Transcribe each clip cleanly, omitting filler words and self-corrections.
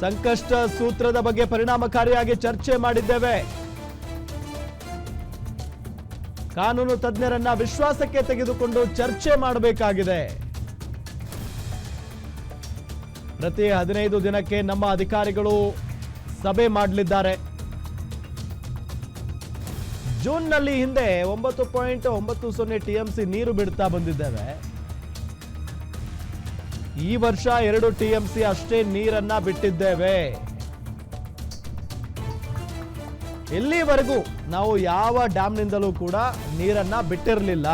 ಸಂಕಷ್ಟ ಸೂತ್ರದ ಬಗ್ಗೆ ಪರಿಣಾಮಕಾರಿಯಾಗಿ ಚರ್ಚೆ ಮಾಡಿದ್ದೇವೆ. ಕಾನೂನು ತಜ್ಞರನ್ನ ವಿಶ್ವಾಸಕ್ಕೆ ತೆಗೆದುಕೊಂಡು ಚರ್ಚೆ ಮಾಡಬೇಕಾಗಿದೆ. ಪ್ರತಿ 15 ದಿನಕ್ಕೆ ನಮ್ಮ ಅಧಿಕಾರಿಗಳು ಸಭೆ ಮಾಡಲಿದ್ದಾರೆ. ಜೂನ್ನಲ್ಲಿ ಹಿಂದೆ 9.90 ಟಿಎಂಸಿ ನೀರು ಬಿಡ್ತಾ ಬಂದಿದ್ದೇವೆ. ಈ ವರ್ಷ 2 ಟಿಎಂಸಿ ಅಷ್ಟೇ ನೀರನ್ನ ಬಿಟ್ಟಿದ್ದೇವೆ. ಇಲ್ಲಿವರೆಗೂ ನಾವು ಯಾವ ಡ್ಯಾಮ್ನಿಂದಲೂ ಕೂಡ ನೀರನ್ನ ಬಿಟ್ಟಿರಲಿಲ್ಲ.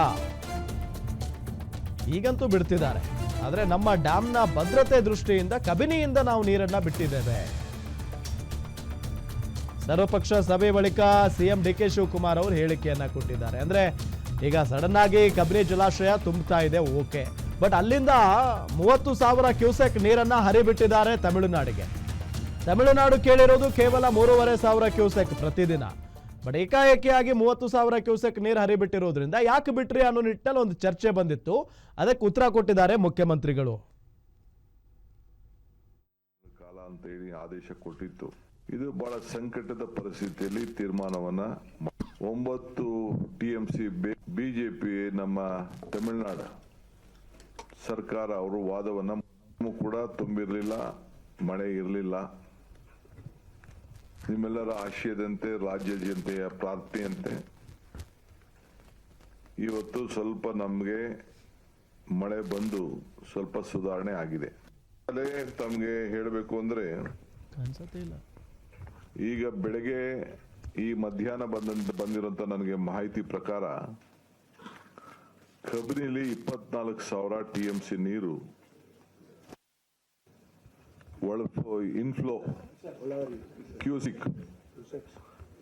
ಈಗಂತೂ ಬಿಡ್ತಿದ್ದಾರೆ. ಆದರೆ ನಮ್ಮ ಡ್ಯಾಮ್ನ ಭದ್ರತೆ ದೃಷ್ಟಿಯಿಂದ ಕಬಿನಿಯಿಂದ ನಾವು ನೀರನ್ನ ಬಿಟ್ಟಿದ್ದೇವೆ. ಸರ್ವಪಕ್ಷ ಸಭೆ ಬಳಿಕ ಸಿಎಂ ಡಿಕೆ ಶಿವಕುಮಾರ್ ಅವರು ಹೇಳಿಕೆಯನ್ನ ಕೊಟ್ಟಿದ್ದಾರೆ. ಅಂದ್ರೆ ಈಗ ಸಡನ್ ಆಗಿ ಕಬಿನಿ ಜಲಾಶಯ ತುಂಬುತ್ತಾ ಇದೆ, ಓಕೆ, ಬಟ್ ಅಲ್ಲಿಂದ 30,000 ಕ್ಯೂಸೆಕ್ ನೀರನ್ನ ಹರಿಬಿಟ್ಟಿದ್ದಾರೆ ತಮಿಳುನಾಡಿಗೆ. ತಮಿಳುನಾಡು ಕೇಳಿರೋದು ಕೇವಲ 3,500 ಕ್ಯೂಸೆಕ್ ಪ್ರತಿದಿನ. ಬಟ್ ಏಕಾಏಕಿಯಾಗಿ 30,000 ಕ್ಯೂಸೆಕ್ ನೀರು ಹರಿಬಿಟ್ಟಿರೋದ್ರಿಂದ ಯಾಕೆ ಬಿಟ್ರಿ ಅನ್ನೋ ನಿಟ್ಟಿನಲ್ಲಿ ಒಂದು ಚರ್ಚೆ ಬಂದಿತ್ತು. ಅದಕ್ಕೆ ಉತ್ತರ ಕೊಟ್ಟಿದ್ದಾರೆ ಮುಖ್ಯಮಂತ್ರಿಗಳು. ಕಾಲ ಅಂತ ಹೇಳಿ ಆದೇಶ ಕೊಟ್ಟಿತ್ತು. ಇದು ಬಹಳ ಸಂಕಟದ ಪರಿಸ್ಥಿತಿಯಲ್ಲಿ ತೀರ್ಮಾನವನ್ನ 9 ಟಿಎಂಸಿ ಬಿಜೆಪಿ ನಮ್ಮ ತಮಿಳುನಾಡು ಸರ್ಕಾರ ಅವರು ವಾದವನ್ನ ಕೂಡ ತುಂಬಿರಲಿಲ್ಲ, ಮಳೆ ಇರಲಿಲ್ಲ. ನಿಮ್ಮೆಲ್ಲರ ಆಶಯದಂತೆ ರಾಜ್ಯ ಜನತೆಯ ಪ್ರಾರ್ಥನೆಯಂತೆ ಇವತ್ತು ಸ್ವಲ್ಪ ನಮಗೆ ಮಳೆ ಬಂದು ಸ್ವಲ್ಪ ಸುಧಾರಣೆ ಆಗಿದೆ. ತಮಗೆ ಹೇಳಬೇಕು ಅಂದ್ರೆ ಈಗ ಬೆಳಗ್ಗೆ ಈ ಮಧ್ಯಾಹ್ನ ಬಂದಿರುವಂತ ನನಗೆ ಮಾಹಿತಿ ಪ್ರಕಾರ ಕಬಿನಿಲಿ 24,000 ಟಿಎಂಸಿ ನೀರು ಇನ್ಫ್ಲೋ ಕ್ಯೂಸಿಕ್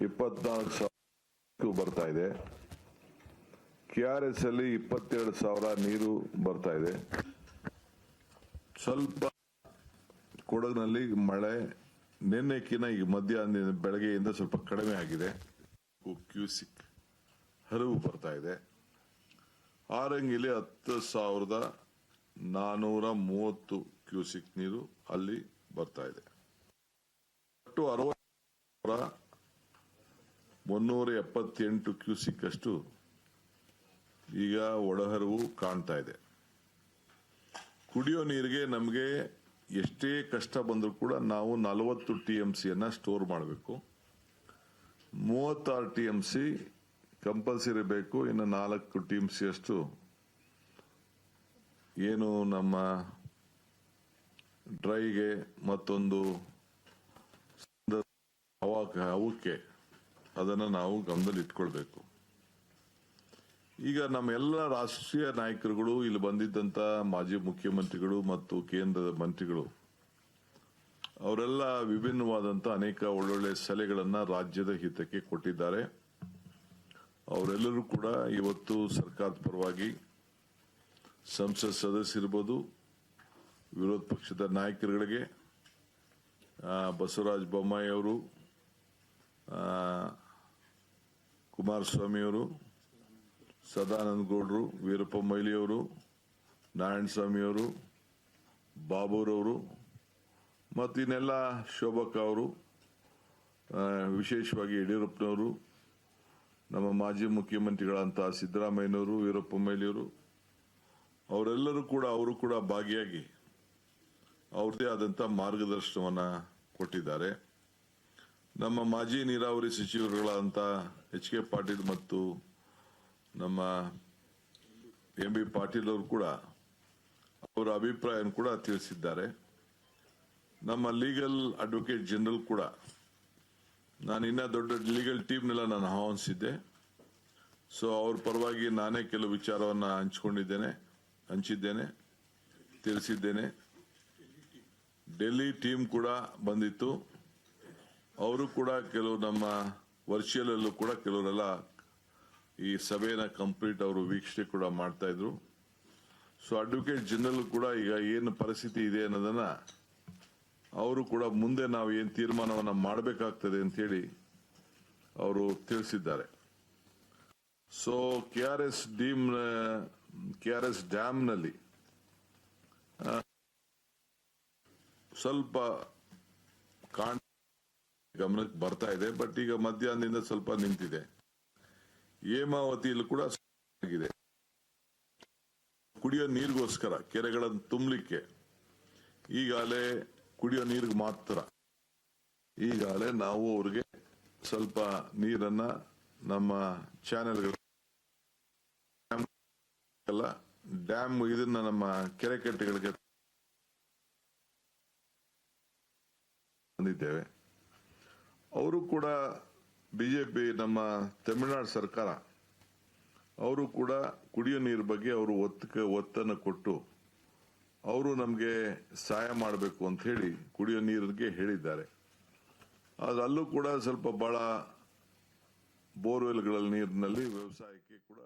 24,000 ಬರ್ತಾ ಇದೆ. ಕೆಆರ್ಎಸ್ ಅಲ್ಲಿ 22,000 ನೀರು ಬರ್ತಾ ಇದೆ. ಸ್ವಲ್ಪ ಕೊಡಗಿನಲ್ಲಿ ಮಳೆ ನಿನ್ನೆಕಿನ ಈಗ ಮಧ್ಯಾಹ್ನ ಬೆಳಗ್ಗೆಯಿಂದ ಸ್ವಲ್ಪ ಕಡಿಮೆ ಆಗಿದೆ. ಕ್ಯೂಸಿಕ್ ಹರಿವು ಬರ್ತಾ ಇದೆ. ಆರಂಗಿಲಿ 10,430 ಕ್ಯೂಸಿಕ್ ನೀರು ಅಲ್ಲಿ ಬರ್ತಾ ಇದೆ. ಒಟ್ಟು 60,178 ಕ್ಯೂಸಿಕ್ ಅಷ್ಟು ಈಗ ಒಳಹರಿವು ಕಾಣ್ತಾ ಇದೆ. ಕುಡಿಯೋ ನೀರಿಗೆ ನಮಗೆ ಎಷ್ಟೇ ಕಷ್ಟ ಬಂದರೂ ಕೂಡ ನಾವು 40 ಟಿಎಂಸಿಯನ್ನ ಸ್ಟೋರ್ ಮಾಡಬೇಕು. 36 ಟಿಎಂಸಿ ಕಂಪಲ್ಸರಿ ಬೇಕು. ಇನ್ನು 4 ಟಿಎಂಸಿ ಅಷ್ಟು ಏನು ನಮ್ಮ ಡ್ರೈಗೆ ಮತ್ತೊಂದು ಅವಕ್ಕೆ ಅದನ್ನು ನಾವು ಗಮನದಲ್ಲಿ ಇಟ್ಕೊಳ್ಬೇಕು. ಈಗ ನಮ್ಮೆಲ್ಲ ರಾಷ್ಟ್ರೀಯ ನಾಯಕರುಗಳು ಇಲ್ಲಿ ಬಂದಿದ್ದಂತ ಮಾಜಿ ಮುಖ್ಯಮಂತ್ರಿಗಳು ಮತ್ತು ಕೇಂದ್ರದ ಮಂತ್ರಿಗಳು ಅವರೆಲ್ಲ ವಿಭಿನ್ನವಾದಂತ ಅನೇಕ ಒಳ್ಳೊಳ್ಳೆ ಸಲಹೆಗಳನ್ನ ರಾಜ್ಯದ ಹಿತಕ್ಕೆ ಕೊಟ್ಟಿದ್ದಾರೆ. ಅವರೆಲ್ಲರೂ ಕೂಡ ಇವತ್ತು ಸರ್ಕಾರದ ಪರವಾಗಿ ಸಂಸತ್ ಸದಸ್ಯರಿರ್ಬೋದು, ವಿರೋಧ ಪಕ್ಷದ ನಾಯಕರುಗಳಿಗೆ ಬಸವರಾಜ ಬೊಮ್ಮಾಯಿ ಅವರು, ಕುಮಾರಸ್ವಾಮಿ ಅವರು, ಸದಾನಂದ ಗೌಡರು, ವೀರಪ್ಪ ಮೊಯ್ಲಿ ಅವರು, ನಾರಾಯಣಸ್ವಾಮಿ ಅವರು, ಬಾಬುರವರು ಮತ್ತು ಇನ್ನೆಲ್ಲ ಶೋಭಕ್ಕ ಅವರು, ವಿಶೇಷವಾಗಿ ಯಡಿಯೂರಪ್ಪನವರು, ನಮ್ಮ ಮಾಜಿ ಮುಖ್ಯಮಂತ್ರಿಗಳಂತಹ ಸಿದ್ದರಾಮಯ್ಯನವರು, ವೀರಪ್ಪ ಮೊಯ್ಲಿಯವರು ಅವರು ಕೂಡ ಭಾಗಿಯಾಗಿ ಅವ್ರದೇ ಆದಂತ ಮಾರ್ಗದರ್ಶನವನ್ನ ಕೊಟ್ಟಿದ್ದಾರೆ. ನಮ್ಮ ಮಾಜಿ ನೀರಾವರಿ ಸಚಿವರುಗಳಾದಂತ ಎಚ್.ಕೆ. ಪಾಟೀಲ್ ಮತ್ತು ನಮ್ಮ ಎಂ.ಬಿ. ಪಾಟೀಲ್ ಅವರು ಕೂಡ ಅವರ ಅಭಿಪ್ರಾಯ ಕೂಡ ತಿಳಿಸಿದ್ದಾರೆ. ನಮ್ಮ ಲೀಗಲ್ ಅಡ್ವೊಕೇಟ್ ಜನರಲ್ ಕೂಡ ನಾನು ಇನ್ನ ದೊಡ್ಡ ಲೀಗಲ್ ಟೀಮ್ನೆಲ್ಲ ನಾನು ಆಹ್ವಾನಿಸಿದ್ದೆ. ಸೊ ಅವ್ರ ಪರವಾಗಿ ನಾನೇ ಕೆಲವು ವಿಚಾರವನ್ನ ಹಂಚಿದ್ದೇನೆ, ತಿಳಿಸಿದ್ದೇನೆ. ಡೆಲ್ಲಿ ಟೀಮ್ ಕೂಡ ಬಂದಿತ್ತು. ಅವರು ಕೂಡ ಕೆಲವು ನಮ್ಮ ವರ್ಚುವಲ್ ಅಲ್ಲೂ ಕೂಡ ಕೆಲವರೆಲ್ಲ ಈ ಸಭೆಯನ್ನ ಕಂಪ್ಲೀಟ್ ಅವರು ವೀಕ್ಷಣೆ ಕೂಡ ಮಾಡ್ತಾ ಇದ್ರು. ಸೊ ಅಡ್ವೊಕೇಟ್ ಜನರಲ್ ಕೂಡ ಈಗ ಏನು ಪರಿಸ್ಥಿತಿ ಇದೆ ಅನ್ನೋದನ್ನ ಅವರು ಕೂಡ ಮುಂದೆ ನಾವು ಏನು ತೀರ್ಮಾನವನ್ನ ಮಾಡಬೇಕಾಗ್ತದೆ ಅಂತ ಹೇಳಿ ಅವರು ತಿಳಿಸಿದ್ದಾರೆ. ಸೊ ಕೆಆರ್ಎಸ್ ಡ್ಯಾಮ್ನಲ್ಲಿ ಸ್ವಲ್ಪ ಗಮನಕ್ಕೆ ಬರ್ತಾ ಇದೆ. ಬಟ್ ಈಗ ಮಧ್ಯಾಹ್ನದಿಂದ ಸ್ವಲ್ಪ ನಿಂತಿದೆ. ಹೇಮಾವತಿಯಲ್ಲೂ ಕೂಡ ಆಗಿದೆ. ಕುಡಿಯೋ ನೀರಿಗೋಸ್ಕರ ಕೆರೆಗಳನ್ನು ತುಂಬಲಿಕ್ಕೆ ಈಗಾಗಲೇ ಕುಡಿಯೋ ನೀರಿಗೆ ಮಾತ್ರ ಈಗಾಗಲೇ ನಾವು ಅವ್ರಿಗೆ ಸ್ವಲ್ಪ ನೀರನ್ನ ನಮ್ಮ ಚಾನೆಲ್ಗಳ ಡ್ಯಾಮ್ ಇದನ್ನ ನಮ್ಮ ಕೆರೆ ಕಟ್ಟೆಗಳಿಗೆ ಬಂದಿದ್ದೇವೆ. ಅವರು ಕೂಡ ಬಿಜೆಪಿ ನಮ್ಮ ತಮಿಳುನಾಡು ಸರ್ಕಾರ ಅವರು ಕೂಡ ಕುಡಿಯೋ ನೀರು ಬಗ್ಗೆ ಅವರು ಒತ್ತನ್ನು ಕೊಟ್ಟು ಅವರು ನಮಗೆ ಸಹಾಯ ಮಾಡಬೇಕು ಅಂತ ಹೇಳಿ ಕುಡಿಯೋ ನೀರಿಗೆ ಹೇಳಿದ್ದಾರೆ. ಆದ್ರೆ ಅಲ್ಲೂ ಕೂಡ ಸ್ವಲ್ಪ ಬಹಳ ಬೋರ್ವೆಲ್ಗಳ ನೀರಿನಲ್ಲಿ ವ್ಯವಸಾಯಕ್ಕೆ ಕೂಡ